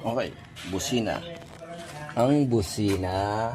Okay, busina. Ang busina.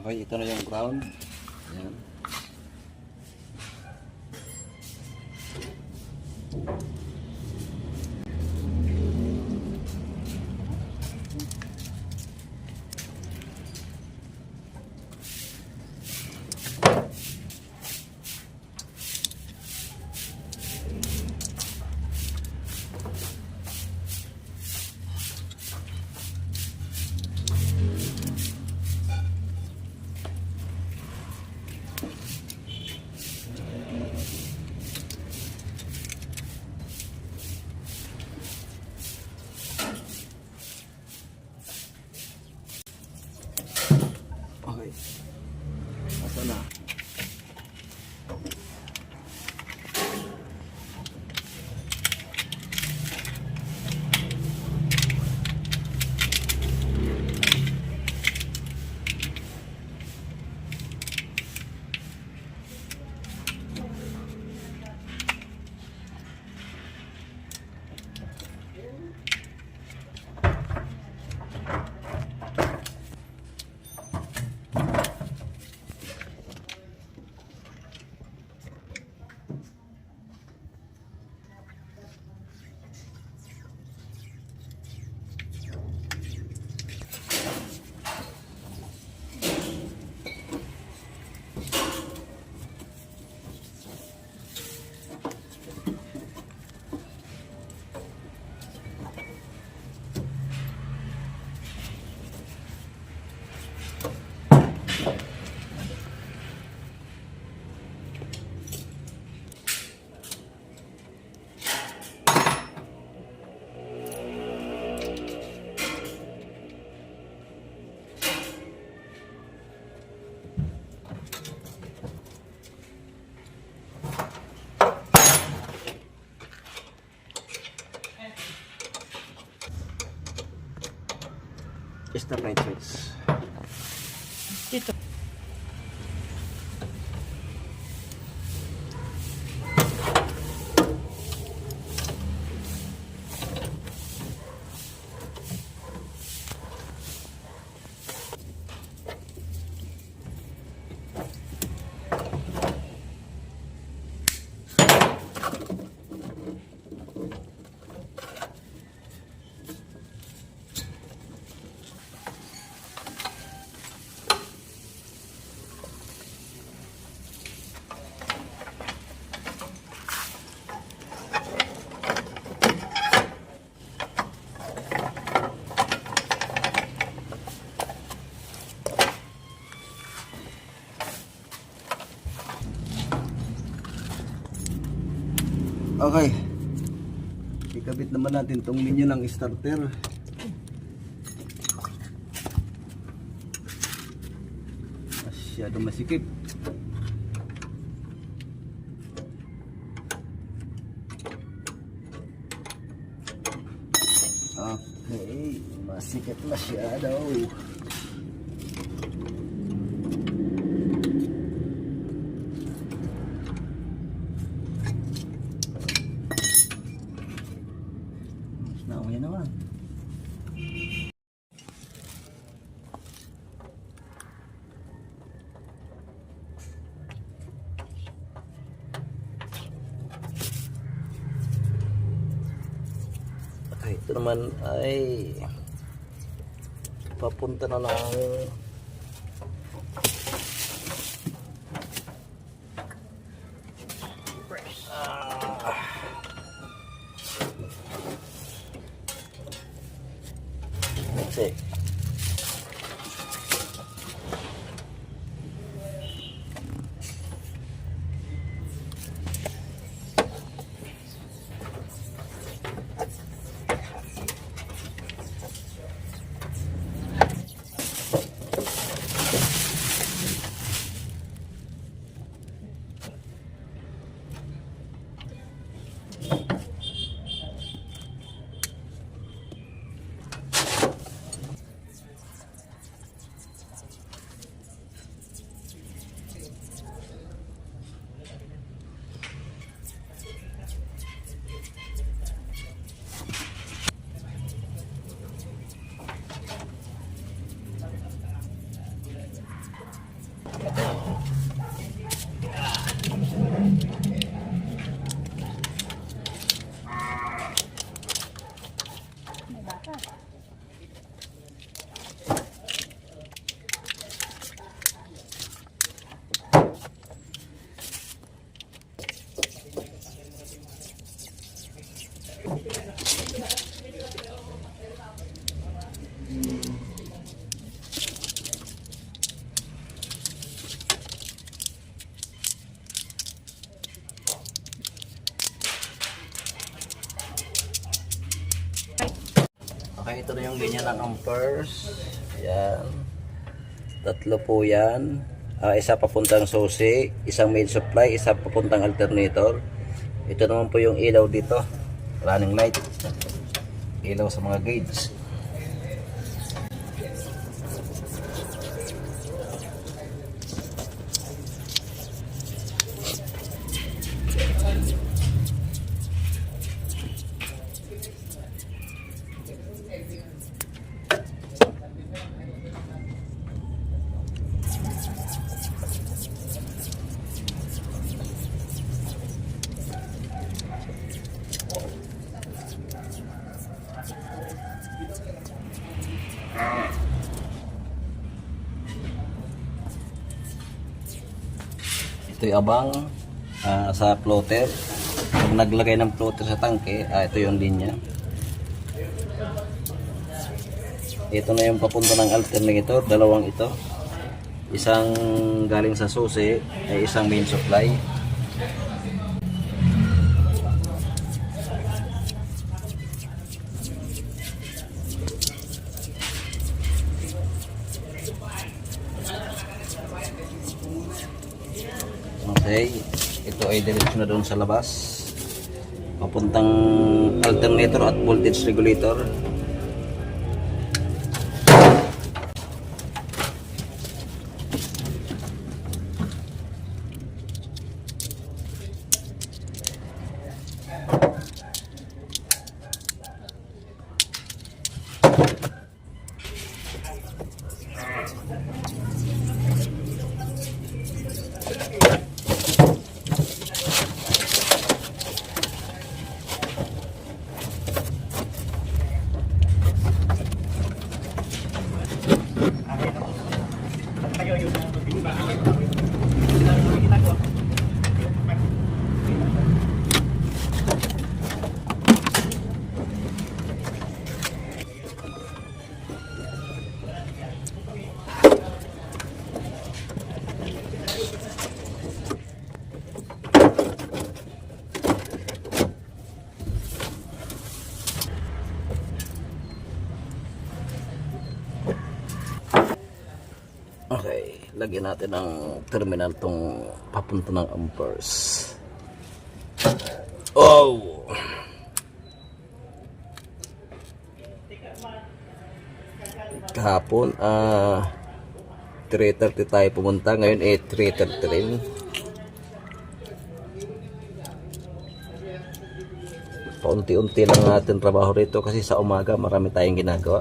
Okay, ito na yung ground. Ayan. Okay. Asa na? Start right switch. Dito. Okay. Ikabit naman natin tong linya ng starter. Masyadong masikip. Okay, masikip masyado. Okay naman. Okay, ito naman ay papunta na ng let's see. ito na yung linya ng amperes. Ayan. Tatlo po yan. Isa papuntang susi, isang main supply, isa papuntang alternator. Ito naman po yung ilaw dito. Running light. Ilaw sa mga gauge. Ito'y abang sa plotter. Pag naglagay ng plotter sa tangke, ito yung linya. Ito na yung papunta ng alternator, dalawang ito. Isang galing sa susi, ay isang main supply. Okay, ito ay diretso na doon sa labas. Papuntang alternator at voltage regulator. Okay, lagyan natin ang terminal tong papunta ng amperes. Oh! Kahapon, 3:30 tayo pumunta. Ngayon, 3:30 rin. Paunti-unti lang natin trabaho rito kasi sa umaga marami tayong ginagawa.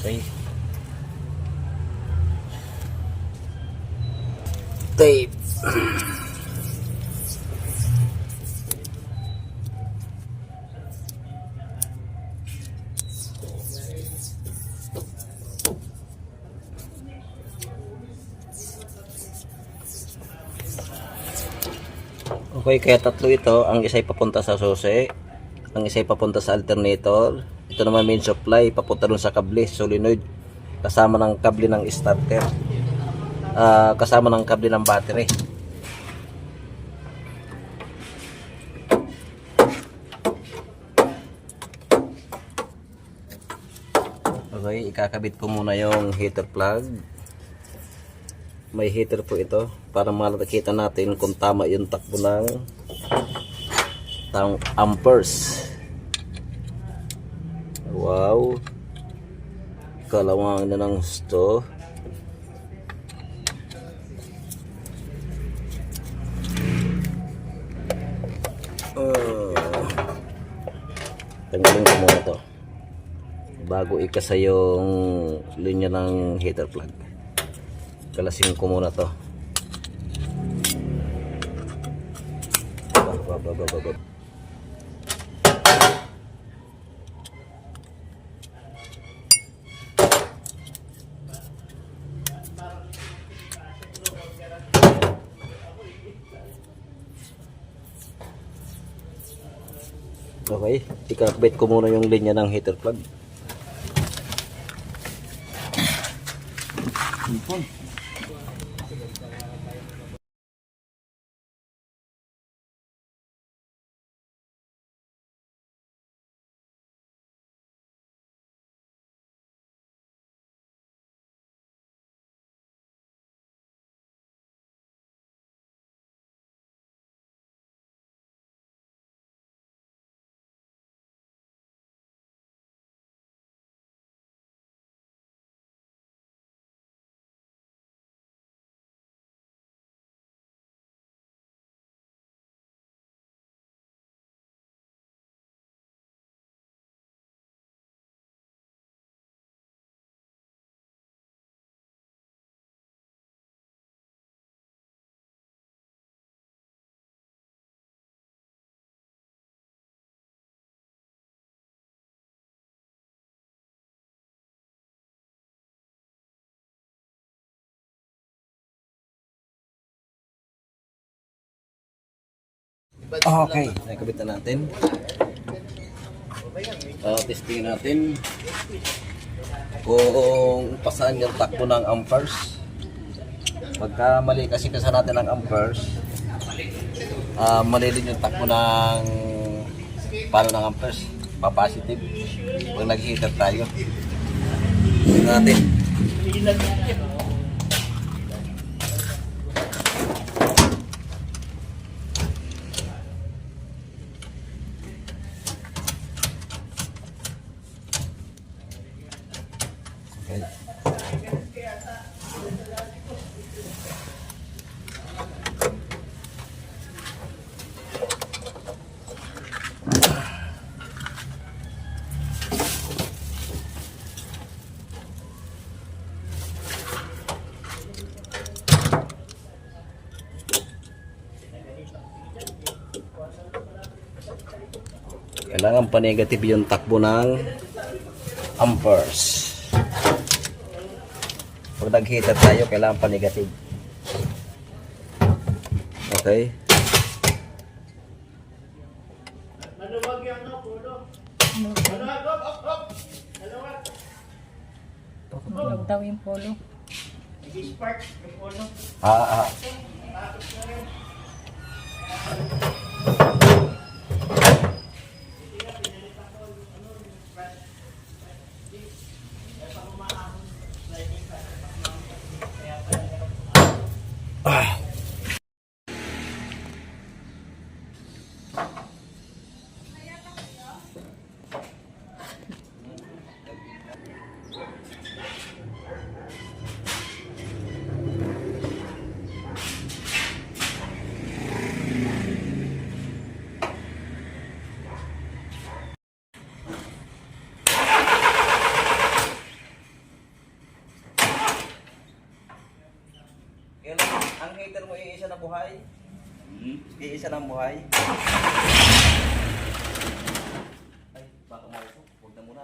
Okay. Tape. Okay, kaya tatlo ito. Ang isa'y papunta sa susi, ang isa'y papunta sa alternator. Ito naman main supply, papunta dun sa kable, solenoid, kasama ng kable ng starter, kasama ng kable ng battery. Okay, ikakabit ko muna yung heater plug. May heater po ito para makita natin kung tama yung takbo ng amperes. Wow, kalawang na ng gusto. Tanggalin ko muna to bago ikasa yung linya ng heater plug. Kalasin ko muna to. Okay, ikakabit ko muna yung linya ng heater plug. Ipon. Okay, nakabit na natin. Testing natin kung pasaan yung takbo ng amperes. Pagka mali kasi natin ng amperes, mali din yung takbo ng palo ng amperes, pa-positive. Pag nag-heater tayo, tingnan natin. Okay. Kailangan pa-negative yung takbo ng amperes. Pag nag-heater tayo, kailangan pa-negative. Okay. Huwag daw yung polo. Ah. Ang heater mo iisa na buhay? Iisa na buhay? Ay, baka mo ito. Huwag na muna.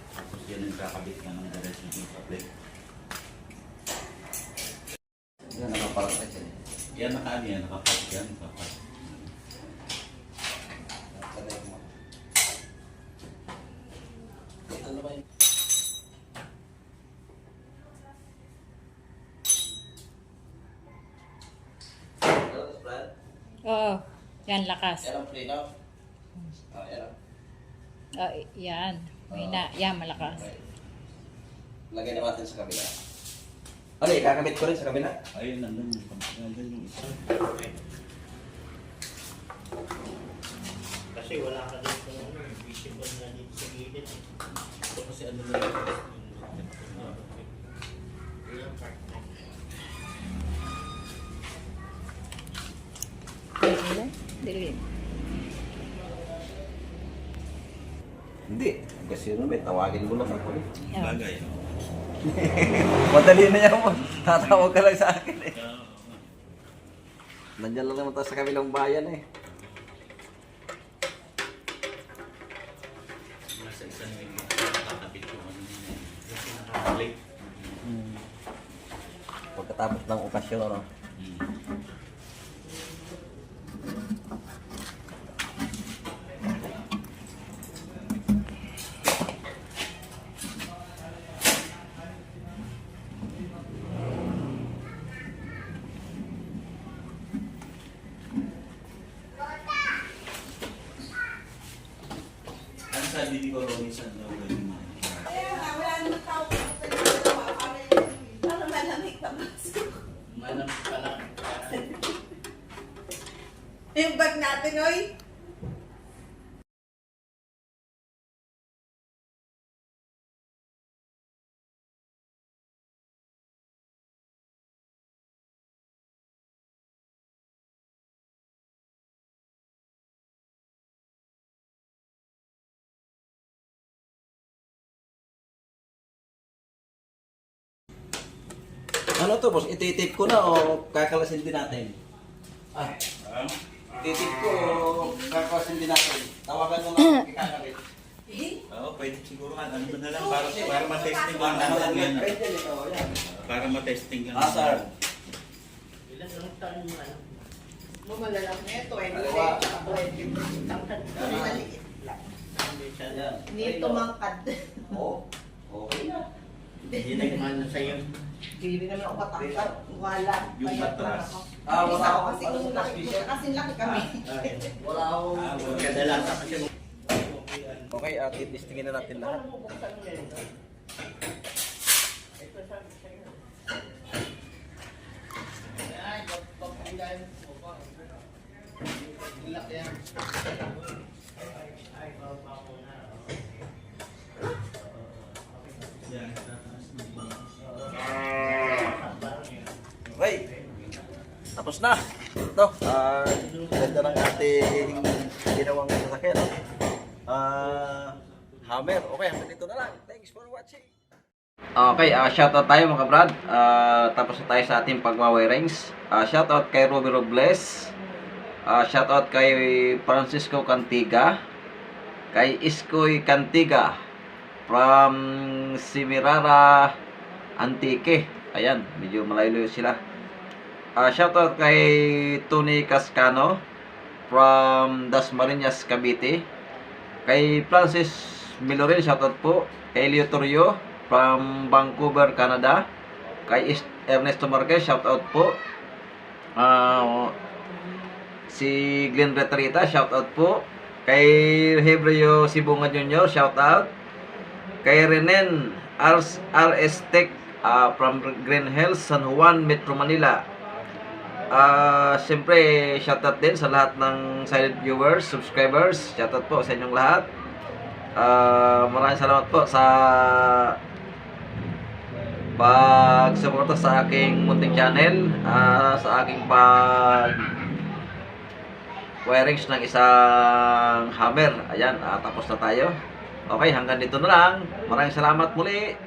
Tapos yan ang kakabit ka ng diretso sa plate. Yan, nakapalat na siya. Yan nakaano yan, nakapat yan. Nakapat. Ito na ba yun? Oo. Yan, lakas. Yan ang play now. Yan ang Ah, yan. May na. Yan, malakas. Lagay naman natin sa kabila. Ano, kakabit ko rin sa kabila? Ayun, nandun yung isa. Kasi wala ka dito ano, visible na dito sa gilid. Ito kasi ano na yung part na. Dilim. Hindi. Kasi ano, may tawagin mo lang ako eh. Bagay, no? Madali na yan mo. Tatawag ka lang sa akin eh. Nandiyan lang naman tayo sa kabilang bayan eh. Nasa isa na yung nakakabit yung ano yun eh. Yung pinaka-plate. Pagkatapos ng okasyon, ano? Ano sabi ni Coroni sa daw gawin mo? Manang pala. Yung bag natin, oy. Ano to, boss? Ititip ko na o kakalasin din natin? Ah, ititip ko o kakalasin din natin? Tawagan mo lang ikakabit. Oo, pwede siguro nga. Ano ba na lang? Para matesting lang natin yan. Pwede nito, yan. Para matesting lang. Ah, sir. Ilan ang taon mo ano? Malalaki na ito, eh. Dalawa. Tangkad ka. Maliit lang. Yan. Hindi tumangkad. Oo. Okay na. Hindi nagmana sa'yo. Hindi naman ako matangkad. Wala. Yung Payat lang matras. ako. Ah, wala Isa ako akong kasi kung laki, transmission. kasi laki kami. Wala akong... Kadalasan kasi Okay, testingin na natin lahat. Yan, tataas na. Okay. Tapos na. Ito. Ganda ng ating ginawang sasakyan. Hammer. Okay, hanggang dito na lang. Thanks for watching. Okay, shoutout tayo mga brad. Tapos na tayo sa ating pagwawirings. Shoutout kay Ruby Robles. Shoutout kay Francisco Cantiga. Kay Iskoy Cantiga. From Simirara Antique. Ayan, medyo malayo sila. Shoutout kay Tony Cascano from Dasmariñas, Cavite. Kay Francis Milorin, shoutout po. Kay Leo Torrio from Vancouver, Canada. Kay Ernesto Marquez, shoutout po. Si Glenn Retrita, shoutout po. Kay Hebreo Sibunga Jr., shoutout. Kay Renen RS Tech from Green Hills, San Juan, Metro Manila. Siyempre, shoutout din sa lahat ng silent viewers, subscribers. Shoutout po sa inyong lahat. Maraming salamat po sa pag-suporta sa aking munting channel, sa aking wirings ng isang hammer. Ayan, tapos na tayo. Okay, hanggang dito na lang. Maraming salamat muli.